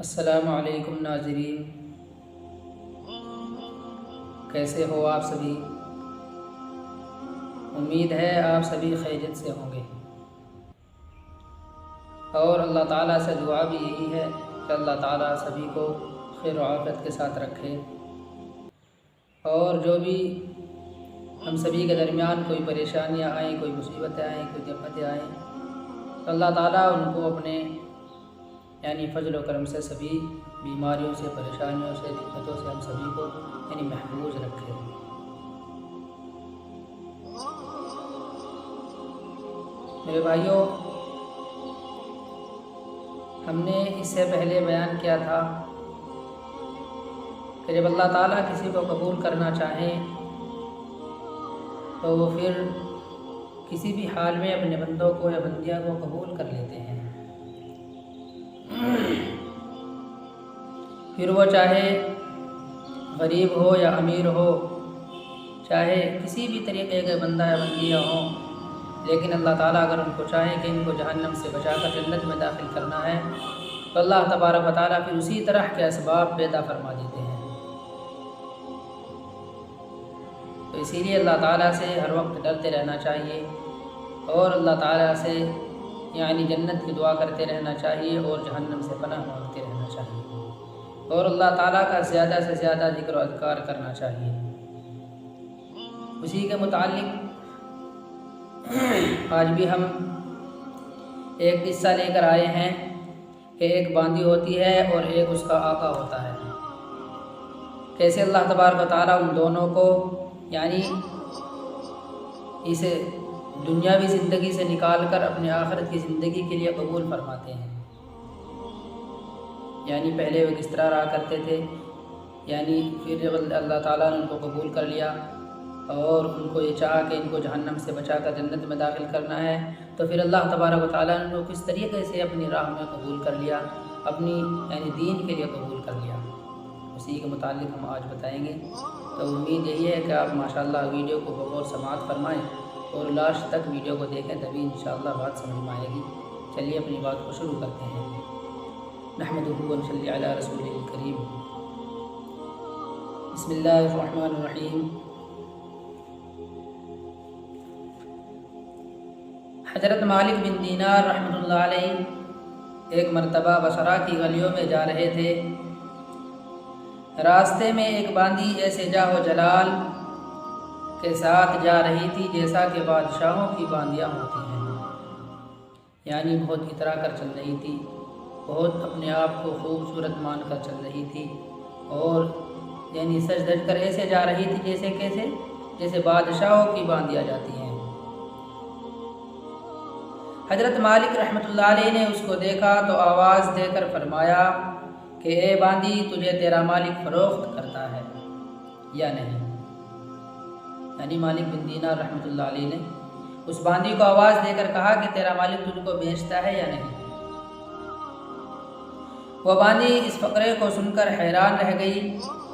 السلام علیکم ناظرین، کیسے ہو آپ سبھی؟ امید ہے آپ سبھی خیریت سے ہوں گے، اور اللہ تعالیٰ سے دعا بھی یہی ہے کہ اللہ تعالیٰ سبھی کو خیر و عافیت کے ساتھ رکھے، اور جو بھی ہم سبھی کے درمیان کوئی پریشانیاں آئیں، کوئی مصیبتیں آئیں، کوئی دقتیں آئیں، تو اللہ تعالیٰ ان کو اپنے فضل و کرم سے سبھی بیماریوں سے، پریشانیوں سے، دقتوں سے ہم سبھی کو محفوظ رکھے۔ میرے بھائیوں، ہم نے اس سے پہلے بیان کیا تھا کہ جب اللہ تعالیٰ کسی کو قبول کرنا چاہیں تو وہ پھر کسی بھی حال میں اپنے بندوں کو یا بندیاں کو قبول کر لیتے ہیں، پھر وہ چاہے غریب ہو یا امیر ہو، چاہے کسی بھی طریقے کے بندہ یا بندیاں ہوں، لیکن اللہ تعالیٰ اگر ان کو چاہیں کہ ان کو جہنم سے بچا کر جنت میں داخل کرنا ہے تو اللہ تبارک و تعالیٰ پھر اسی طرح کے اسباب پیدا فرما دیتے ہیں۔ تو اسی لیے اللہ تعالیٰ سے ہر وقت ڈرتے رہنا چاہیے، اور اللہ تعالیٰ سے جنت کی دعا کرتے رہنا چاہیے، اور جہنم سے پناہ مانگتے رہنا چاہیے، اور اللہ تعالیٰ کا زیادہ سے زیادہ ذکر و اذکار کرنا چاہیے۔ اسی کے متعلق آج بھی ہم ایک قصہ لے کر آئے ہیں کہ ایک باندی ہوتی ہے اور ایک اس کا آقا ہوتا ہے، کیسے اللہ تبارک و تعالیٰ ان دونوں کو اسے دنیاوی زندگی سے نکال کر اپنے آخرت کی زندگی کے لیے قبول فرماتے ہیں۔ پہلے وہ کس طرح رہا کرتے تھے، پھر اللہ تعالیٰ نے ان کو قبول کر لیا، اور ان کو یہ چاہا کہ ان کو جہنم سے بچا کر جنت میں داخل کرنا ہے، تو پھر اللہ تبارک و تعالیٰ نے ان کو کس طریقے سے اپنی راہ میں قبول کر لیا، اپنی دین کے لیے قبول کر لیا، اسی کے متعلق ہم آج بتائیں گے۔ تو امید یہی ہے کہ آپ ماشاءاللہ ویڈیو کو بغور سماعت فرمائیں اور لاسٹ تک ویڈیو کو دیکھیں، تبھی انشاءاللہ بات سمجھ میں آئے گی۔ چلیے اپنی بات کو شروع کرتے ہیں۔ نحمدہ و نصلی علی رسولہ الکریم۔ بسم اللہ الرحمن الرحیم۔ حضرت مالک بن دینار رحمۃ اللہ علیہ ایک مرتبہ بصرہ کی گلیوں میں جا رہے تھے۔ راستے میں ایک باندی ایسے جاہ و جلال کے ساتھ جا رہی تھی جیسا کہ بادشاہوں کی باندیاں ہوتی ہیں، بہت اترا کر چل رہی تھی، بہت اپنے آپ کو خوبصورت مان کر چل رہی تھی، اور سج دھج کر ایسے جا رہی تھی جیسے بادشاہوں کی باندیاں جاتی ہیں۔ حضرت مالک رحمۃ اللہ علیہ نے اس کو دیکھا تو آواز دے کر فرمایا کہ اے باندی، تجھے تیرا مالک فروخت کرتا ہے یا نہیں؟ مالک بن دینار رحمۃ اللہ علیہ نے اس باندی کو آواز دے کر کہا کہ تیرا مالک تجھ کو بیچتا ہے یا نہیں؟ وہ باندی اس فقرے کو سن کر حیران رہ گئی،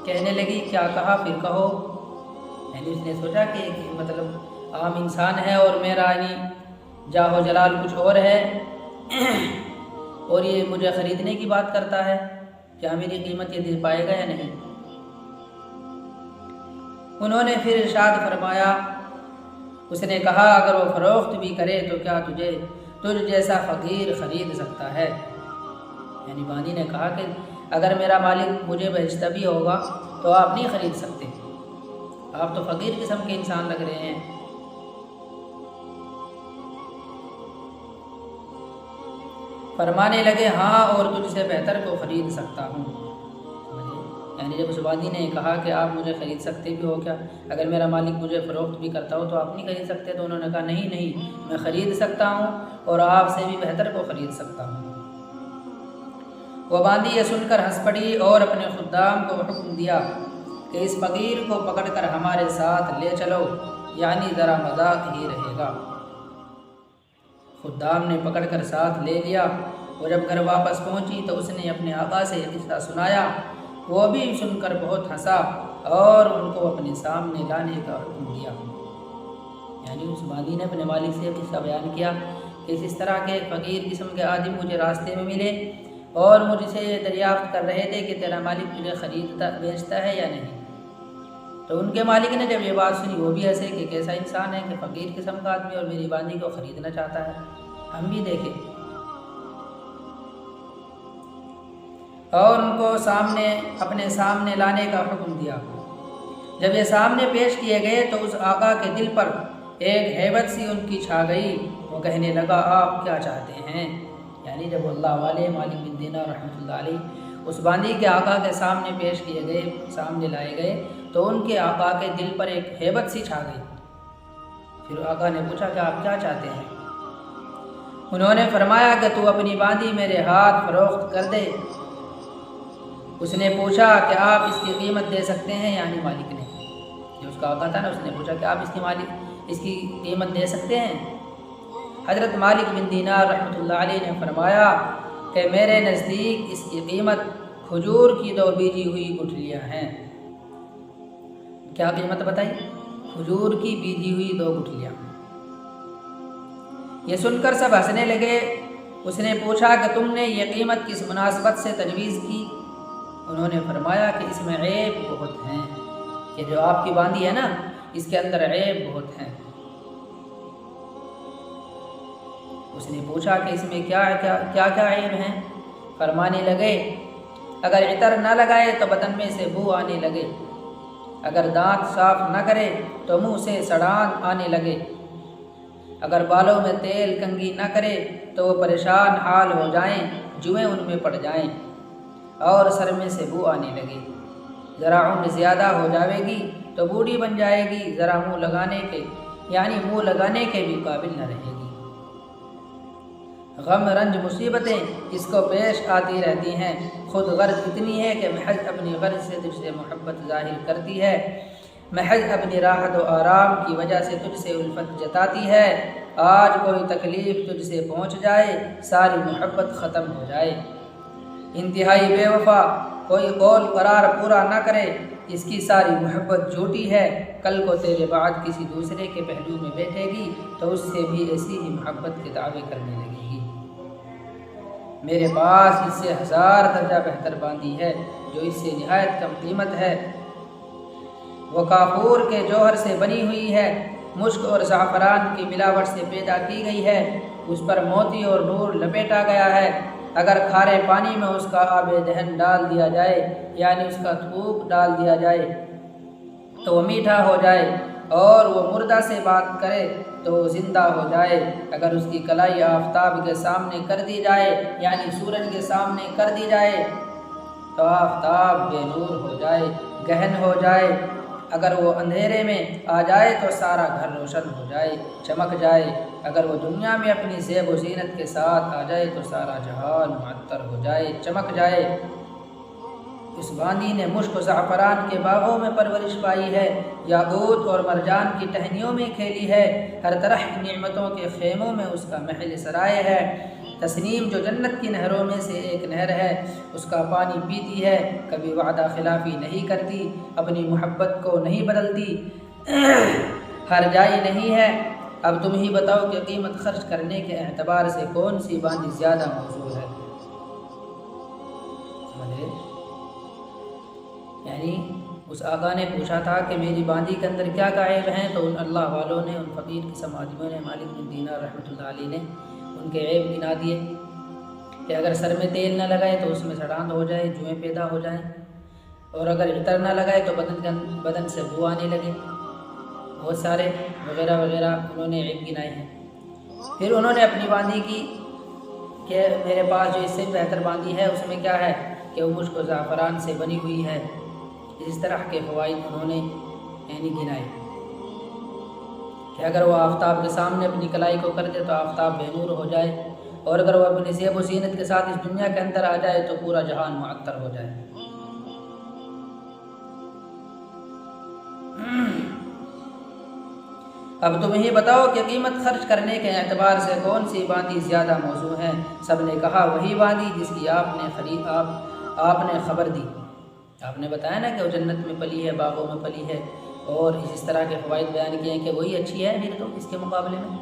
کہنے لگی کیا کہا، پھر کہو۔ اس نے سوچا کہ عام انسان ہے اور میرا جاہ و جلال کچھ اور ہے، اور یہ مجھے خریدنے کی بات کرتا ہے، کیا میری قیمت یہ دے پائے گا یا نہیں؟ انہوں نے پھر ارشاد فرمایا، اس نے کہا اگر وہ فروخت بھی کرے تو کیا تجھ جیسا فقیر خرید سکتا ہے؟ باندی نے کہا کہ اگر میرا مالک مجھے بیچتا بھی ہوگا تو آپ نہیں خرید سکتے، آپ تو فقیر قسم کے انسان لگ رہے ہیں۔ فرمانے لگے ہاں، اور تجھ سے بہتر کو خرید سکتا ہوں۔ جب اس باندی نے کہا کہ آپ مجھے خرید سکتے بھی ہو کیا، اگر میرا مالک مجھے فروخت بھی کرتا ہو تو آپ نہیں خرید سکتے؟ تو انہوں نے کہا نہیں، میں خرید سکتا ہوں، اور آپ سے بھی بہتر کو خرید سکتا ہوں۔ وہ باندی یہ سن کر ہنس پڑی اور اپنے خدام کو حکم دیا کہ اس فقیر کو پکڑ کر ہمارے ساتھ لے چلو، ذرا مذاق ہی رہے گا۔ خدام نے پکڑ کر ساتھ لے لیا، اور جب گھر واپس پہنچی تو اس نے اپنے آقا سے یہ قصہ سنایا، وہ بھی سن کر بہت ہنسا اور ان کو اپنے سامنے لانے کا حکم دیا۔ اس باندی نے اپنے مالک سے یہ قصہ بیان کیا کہ اس طرح کے فقیر قسم کے آدمی مجھے راستے میں ملے، اور مجھ سے یہ دریافت کر رہے تھے کہ تیرا مالک تجھے خریدتا بیچتا ہے یا نہیں۔ تو ان کے مالک نے جب یہ بات سنی وہ بھی ہنسے کہ کیسا انسان ہے کہ فقیر قسم کا آدمی اور میری باندی کو خریدنا چاہتا ہے، ہم بھی دیکھیں۔ اور ان کو اپنے سامنے لانے کا حکم دیا۔ جب یہ سامنے پیش کیے گئے تو اس آقا کے دل پر ایک ہیبت سی ان کی چھا گئی۔ وہ کہنے لگا آپ کیا چاہتے ہیں؟ یعنی جب اللہ والے مالک بن دینار رحمۃ اللہ علیہ اس باندی کے آقا کے سامنے پیش کیے گئے، سامنے لائے گئے، تو ان کے آقا کے دل پر ایک ہیبت سی چھا گئی۔ پھر آقا نے پوچھا کہ آپ کیا چاہتے ہیں؟ انہوں نے فرمایا کہ تو اپنی باندی میرے ہاتھ فروخت کر دے۔ اس نے پوچھا کہ آپ اس کی قیمت دے سکتے ہیں؟ یعنی مالک نے، جو اس کا آقا تھا نا، اس نے پوچھا کہ آپ اس کی قیمت دے سکتے ہیں؟ حضرت مالک بن دینار رحمۃ اللہ علیہ نے فرمایا کہ میرے نزدیک اس کی قیمت کھجور کی 2 بیجی ہوئی گٹھلیاں ہیں۔ کیا قیمت بتائی؟ کھجور کی بیجی ہوئی 2 گٹھلیاں۔ یہ سن کر سب ہنسنے لگے۔ اس نے پوچھا کہ تم نے یہ قیمت کس مناسبت سے تجویز کی؟ انہوں نے فرمایا کہ اس میں عیب بہت ہیں، یہ جو آپ کی باندی ہے نا، اس کے اندر عیب بہت ہیں۔ اس نے پوچھا کہ اس میں کیا کیا عیب ہیں؟ فرمانے لگے اگر عطر نہ لگائے تو بدن میں سے بو آنے لگے، اگر دانت صاف نہ کرے تو منہ سے سڑان آنے لگے، اگر بالوں میں تیل کنگھی نہ کرے تو وہ پریشان حال ہو جائیں، جوئیں ان میں پڑ جائیں، اور سر میں سے بو آنے لگے، ذرا عمر زیادہ ہو جاوے گی تو بوڑھی بن جائے گی، ذرا منہ لگانے کے بھی قابل نہ رہے گی۔ غم رنج مصیبتیں اس کو پیش آتی رہتی ہیں، خود غرض اتنی ہے کہ محض اپنی غرض سے تجھ سے محبت ظاہر کرتی ہے، محض اپنی راحت و آرام کی وجہ سے تجھ سے الفت جتاتی ہے، آج کوئی تکلیف تجھ سے پہنچ جائے ساری محبت ختم ہو جائے۔ انتہائی بے وفا کوئی قول قرار پورا نہ کرے، اس کی ساری محبت جھوٹی ہے، کل کو تیرے بعد کسی دوسرے کے پہلو میں بیٹھے گی تو اس سے بھی ایسی ہی محبت کے دعوے کرنے لگے گی۔ میرے پاس اس سے 1000 درجہ بہتر باندی ہے جو اس سے نہایت کم قیمت ہے، وہ کافور کے جوہر سے بنی ہوئی ہے، مشک اور زعفران کی ملاوٹ سے پیدا کی گئی ہے، اس پر موتی اور نور لپیٹا گیا ہے، اگر کھارے پانی میں اس کا آب دہن ڈال دیا جائے یعنی اس کا تھوک ڈال دیا جائے تو وہ میٹھا ہو جائے، اور وہ مردہ سے بات کرے تو وہ زندہ ہو جائے، اگر اس کی کلائی آفتاب کے سامنے کر دی جائے یعنی سورج کے سامنے کر دی جائے تو آفتاب بے نور ہو جائے، گہن ہو جائے، اگر وہ اندھیرے میں آ جائے تو سارا گھر روشن ہو جائے، چمک جائے، اگر وہ دنیا میں اپنی زیب و زینت کے ساتھ آ جائے تو سارا جہان معطر ہو جائے، چمک جائے۔ اس باندی نے مشک و زعفران کے باغوں میں پرورش پائی ہے، یاقوت اور مرجان کی ٹہنیوں میں کھیلی ہے، ہر طرح کی نعمتوں کے خیموں میں اس کا محل سرائے ہے، تسنیم جو جنت کی نہروں میں سے ایک نہر ہے، اس کا پانی پیتی ہے، کبھی وعدہ خلافی نہیں کرتی، اپنی محبت کو نہیں بدلتی، ہر جائی نہیں ہے۔ اب تم ہی بتاؤ کہ قیمت خرچ کرنے کے اعتبار سے کون سی باندی زیادہ موزوں ہے؟ سمجھے؟ یعنی اس آقا نے پوچھا تھا کہ میری باندی کے اندر کیا عیب ہیں، تو ان اللہ والوں نے، ان فقیر قسم آدمیوں نے، مالک بن دینار رحمۃ اللہ علیہ نے ان کے عیب گنا دیے کہ اگر سر میں تیل نہ لگائے تو اس میں سڑاند ہو جائے، جوئیں پیدا ہو جائیں، اور اگر عطر نہ لگائے تو بدن سے بو آنے لگے، بہت سارے وغیرہ وغیرہ انہوں نے عیب گنائے ہیں۔ پھر انہوں نے اپنی باندی کی کہ میرے پاس جو اس سے بہتر باندی ہے اس میں کیا ہے کہ وہ مشک و زعفران سے بنی ہوئی ہے، اس طرح کے فوائد انہوں نے یعنی گنائے کہ اگر وہ آفتاب کے سامنے اپنی کلائی کو کر دے تو آفتاب بے نور ہو جائے، اور اگر وہ اپنی زیب و زینت کے ساتھ اس دنیا کے اندر آ جائے تو پورا جہان معطر ہو جائے۔ اب تم ہی بتاؤ کہ قیمت خرچ کرنے کے اعتبار سے کون سی باندی زیادہ موزوں ہے؟ سب نے کہا وہی باندی جس کی آپ نے خبر دی، آپ نے بتایا نا کہ وہ جنت میں پلی ہے، باغوں میں پلی ہے، اور اس طرح کے فوائد بیان کیے ہیں کہ وہی اچھی ہے پھر تو اس کے مقابلے میں۔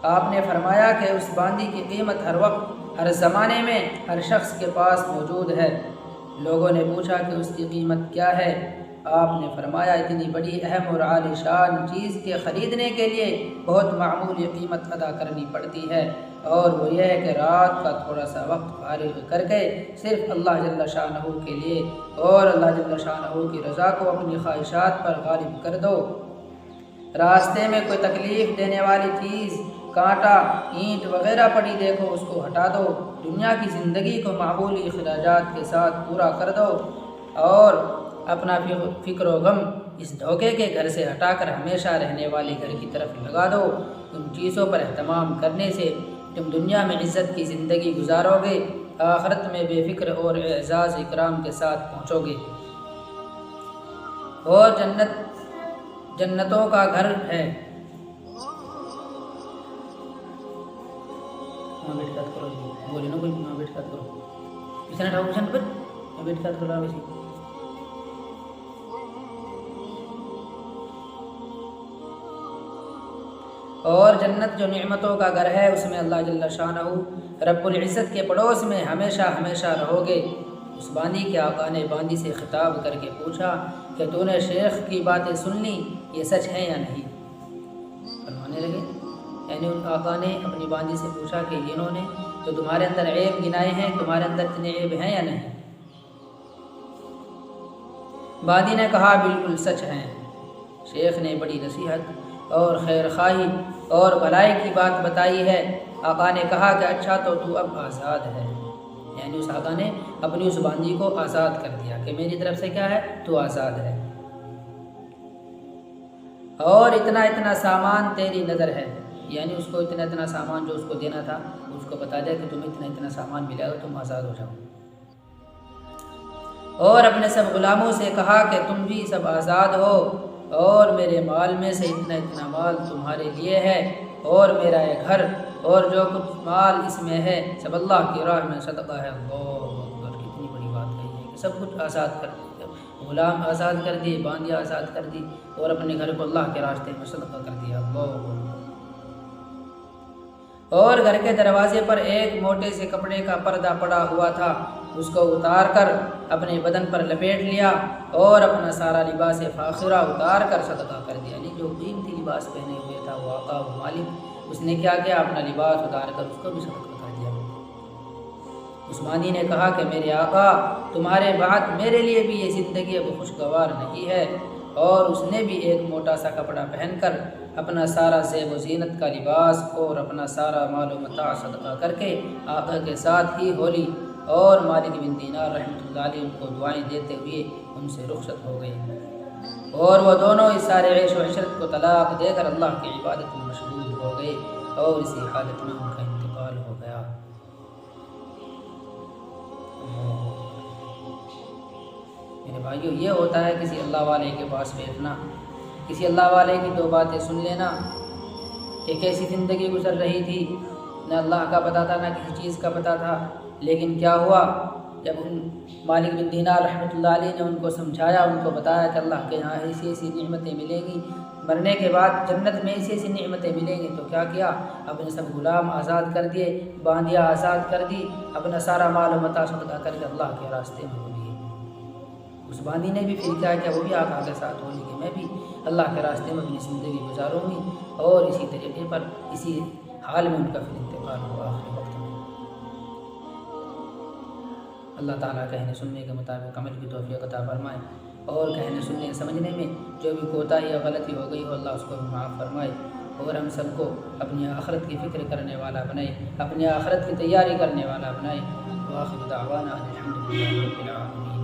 آپ نے فرمایا کہ اس باندی کی قیمت ہر وقت ہر زمانے میں ہر شخص کے پاس موجود ہے۔ لوگوں نے پوچھا کہ اس کی قیمت کیا ہے؟ آپ نے فرمایا اتنی بڑی اہم اور عالی شان چیز کے خریدنے کے لیے بہت معمولی قیمت ادا کرنی پڑتی ہے، اور وہ یہ ہے کہ رات کا تھوڑا سا وقت فارغ کر کے صرف اللہ جل شانہ کے لیے اور اللہ جل شانہ کی رضا کو اپنی خواہشات پر غالب کر دو۔ راستے میں کوئی تکلیف دینے والی چیز، کانٹا، اینٹ وغیرہ پڑی دیکھو اس کو ہٹا دو۔ دنیا کی زندگی کو معمولی اخراجات کے ساتھ پورا کر دو، اور اپنا فکر و غم اس دھوکے کے گھر سے ہٹا کر ہمیشہ رہنے والے گھر کی طرف لگا دو۔ ان چیزوں پر اہتمام کرنے سے تم دنیا میں عزت کی زندگی گزارو گے، آخرت میں بے فکر اور اعزاز اکرام کے ساتھ پہنچو گے، اور جنتوں کا گھر ہے۔ بیٹھ کر کرو بولے نا کوئی بیٹھ کر کرو بچھنا ٹھاؤ بچھن پر بیٹھ کر کرو ویسے۔ اور جنت جو نعمتوں کا گھر ہے، اس میں اللہ جل شانہ رب العزت کے پڑوس میں ہمیشہ ہمیشہ رہو گے۔ اس باندی کے آقا نے باندی سے خطاب کر کے پوچھا کہ تو نے شیخ کی باتیں سن لی، یہ سچ ہے یا نہیں؟ فرمانے لگے، یعنی ان آقا نے اپنی باندی سے پوچھا کہ انہوں نے جو تمہارے اندر عیب گنائے ہیں، تمہارے اندر اتنے عیب ہیں یا نہیں؟ باندی نے کہا بالکل سچ ہیں۔ شیخ نے بڑی نصیحت اور خیر خواہی اور بھلائی کی بات بتائی ہے۔ آقا نے کہا کہ اچھا تو اب آزاد ہے، یعنی اس آقا نے اپنی اس باندی کو آزاد کر دیا کہ میری طرف سے کیا ہے، تو آزاد ہے، اور اتنا سامان تیری نظر ہے، یعنی اس کو اتنا سامان جو اس کو دینا تھا اس کو بتا دیا کہ تمہیں اتنا سامان ملے گا، تم آزاد ہو جاؤ۔ اور اپنے سب غلاموں سے کہا کہ تم بھی سب آزاد ہو، اور میرے مال میں سے اتنا مال تمہارے لیے ہے، اور میرا یہ گھر اور جو کچھ مال اس میں ہے سب اللہ کی راہ میں صدقہ ہے۔ اللہ اکبر، کتنی بڑی بات کہی ہے کہ سب کچھ آزاد کر دیا، غلام آزاد کر دیے، باندیاں آزاد کر دی، اور اپنے گھر کو اللہ کے راستے میں صدقہ کر دیا۔ اللہ اکبر۔ اور گھر کے دروازے پر ایک موٹے سے کپڑے کا پردہ پڑا ہوا تھا، اس کو اتار کر اپنے بدن پر لپیٹ لیا، اور اپنا سارا لباس فاخرہ اتار کر صدقہ کر دیا، یعنی جو قیمتی لباس پہنے ہوئے تھا وہ آقا و مالک، اس نے کیا کیا، اپنا لباس اتار کر اس کو بھی صدقہ کر دیا۔ عثمانی نے کہا کہ میرے آقا، تمہارے بعد میرے لیے بھی یہ زندگی اب خوشگوار نہیں ہے، اور اس نے بھی ایک موٹا سا کپڑا پہن کر اپنا سارا زیب و زینت کا لباس اور اپنا سارا مال و متاع صدقہ کر کے آقا کے ساتھ ہی ہولی اور مالک بن دینار رحمۃ اللہ علیہ ان کو دعائیں دیتے ہوئے ان سے رخصت ہو گئے، اور وہ دونوں اس سارے عیش و عشرت کو طلاق دے کر اللہ کی عبادت میں مشغول ہو گئے، اور اسی حالت میں ان کا انتقال ہو گیا۔ میرے بھائیو، یہ ہوتا ہے کسی اللہ والے کے پاس بیٹھنا، کسی اللہ والے کی دو باتیں سن لینا کہ کیسی زندگی گزر رہی تھی، نہ اللہ کا پتہ تھا نہ کسی چیز کا پتہ تھا، لیکن کیا ہوا، جب ان مالک بن دینار رحمۃ اللہ علیہ نے ان کو سمجھایا، ان کو بتایا کہ اللہ کے یہاں ایسی ایسی نعمتیں ملیں گی، مرنے کے بعد جنت میں ایسی ایسی نعمتیں ملیں گی، تو کیا کیا، اپنے سب غلام آزاد کر دیے، باندیاں آزاد کر دی، اپنا سارا مال و متاع صدقہ کر کے اللہ کے راستے میں ہو لیے۔ اس باندی نے بھی پھر کیا کہ وہ بھی آقا کے ساتھ ہولی کہ میں بھی اللہ کے راستے میں اپنی زندگی گزاروں گی، اور اسی طریقے پر اسی حال میں ان کا پھر انتقال ہوا آخری وقت میں۔ اللہ تعالیٰ کہنے سننے کے مطابق عمل کی توفیق عطا فرمائے، اور کہنے سننے سمجھنے میں جو بھی کوتاہی یا غلطی ہو گئی ہو اللہ اس کو بھی معاف فرمائے، اور ہم سب کو اپنی آخرت کی فکر کرنے والا بنائے، اپنی آخرت کی تیاری کرنے والا بنائے۔ وآخر دعوانا الحمد للہ رب العالمین۔